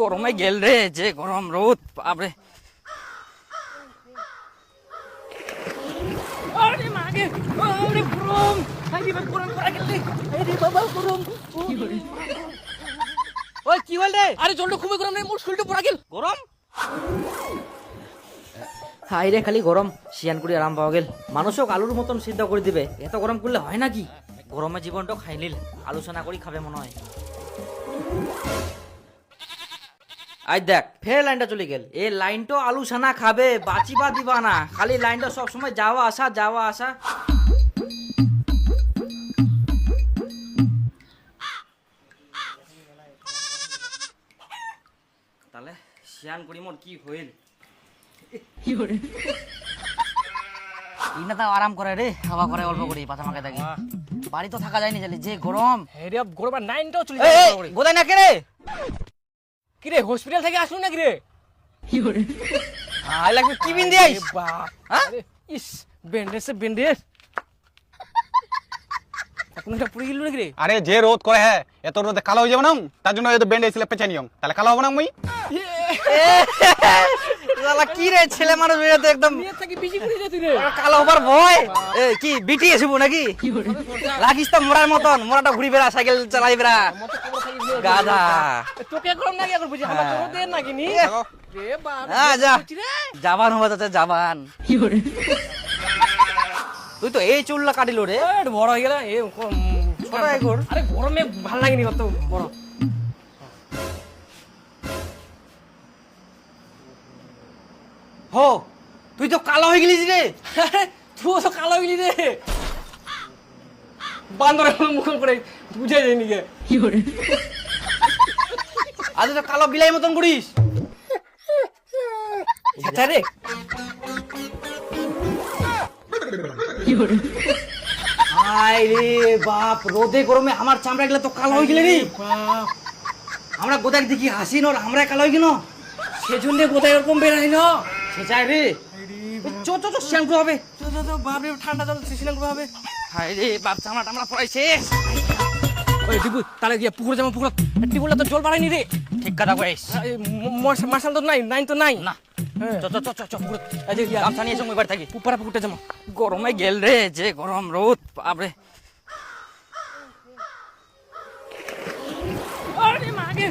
গরমে গেল রে, যে গরম রোদ বাপরে। আরে মাগে, আরে গরম, আরে বাবা গরম পড়া গেল রে, আরে বাবা গরম। ওই কি হল রে? আরে জলটা খুবই গরম রে, মোর শরীরটা পড়া গেল গরম। হাই রে, খালি গরম শিয়ান করে আরাম পাওয়া গেল। মানুষও আলুর মতন সিদ্ধ করে দিবে, এত গরম করলে হয় নাকি? গরমে জীবনটা খাই নিল, আলোচনা করি খাবে মনে হয়। আজ দেখ ফের লাইনটা চলে গেল। এই লাইনটা আলুসানা খাবে, বাঁচিবা দিবা না। খালি লাইনটা সব সময় যাওয়া আসা যাওয়া আসা। তাহলে শিয়ান করি মোর কি হইল? ইনা তো আরাম করে রে, হাওয়া করে অল্প করে পাতা মাকে থাকি। বাড়ি তো থাকা যায়নি, জানি যে গরম। হেরে গরম আর নাইনটাও চলে এই যায়। গোদাই না কে রে? কি রে, হসপিটাল থেকে আসলু নাকি রে? হাই লাগবে কি বিন দিয়াইস? বাপ, হ্যাঁ? ইস ব্যান্ডেজ ব্যান্ডেজ। এখন এটা পুড়ে গেল নাকি রে? আরে যে রোদ করে হ্যাঁ, এত রোদে কালো হয়ে যাবে না, তার জন্য এত ব্যান্ড এসে পেঁচে নিয়ম, তাহলে কালো হবে না মুই। শালা কি রে, ছেলে মানুষ বেরোতে একদম নিয়ে থাকি বিজি করে যেতি রে। কালো হবার ভয়। এ কি বিটি আসবো নাকি? লাগিস তো মোড়ার মতন, মোড়াটা ঘুরি বেড়া, সাইকেল চালাই বেড়া গাধা। তোকে গরম নাকি এখন বুঝি আমার তোর দে নাকি নি? রে বাপ, হ্যাঁ যা, বুঝছি রে। জাবান হবা যাচ্ছে জাবান। তুই তো এই চুলটা কাটিল রে। এ বড় হয়ে গেল এ ছোট একর। আরে গরমে ভাল লাগেনি অত বড়। হো তুই তো কালো হয়ে গেলিস রে। তুই তো কালো হয়ে গেলি রে। বান্দর এখন মুখ করে বুঝাই যায়নি কে। আজ তো কালো বিলাই মতন করিস। আচ্ছা রে, হাই রে বাপ, রোদে গরমে আমার চামড়া গেলে তো কালো হয়ে গেলে রে। আমরা গোদাক দেখি হাসি নর, আমরা কালো হয়ে গেল। সেজন্য কোথায় এরকম বেরাই না। সে চাই রে। চো চো চো শ্যাম্পু হবে। বাপ রে, ঠান্ডা জল সিসিলাম হবে। হাই রে বাপ, চামড়া টামড়া পড়াইছে। ওই দিবু তাহলে গিয়া পুকুরে যাবো। পুকুর টিবুলটা তো জল বাড়ায়নি রে। ঠিক কথা কইস। মার্শাল তো নাই, নাইন তো নাই না হ্যাঁ। চো চো চো চো চো পুরো এই যে গিয়া গামছা নিয়ে সময় বাড়ি থাকি। পুপারা পুকুরটা যাবো। গরমে গেল রে, যে গরম রোদ বাপরে। আরে মাগে,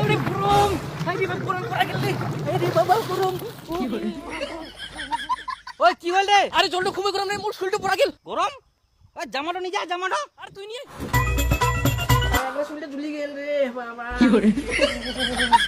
আরে গরম, আরে বাবা গরম পড়া গেল রে, আরে বাবা গরম। ওই কি হল রে? আরে জলটা খুবই গরম রে, মোর শরীরটা পড়া গেল গরম? ওই জামাটা নিয়ে যা, জামাটা। আর তুই নিয়ে। আমার শরীরটা ঝুলি গেল রে বাবা।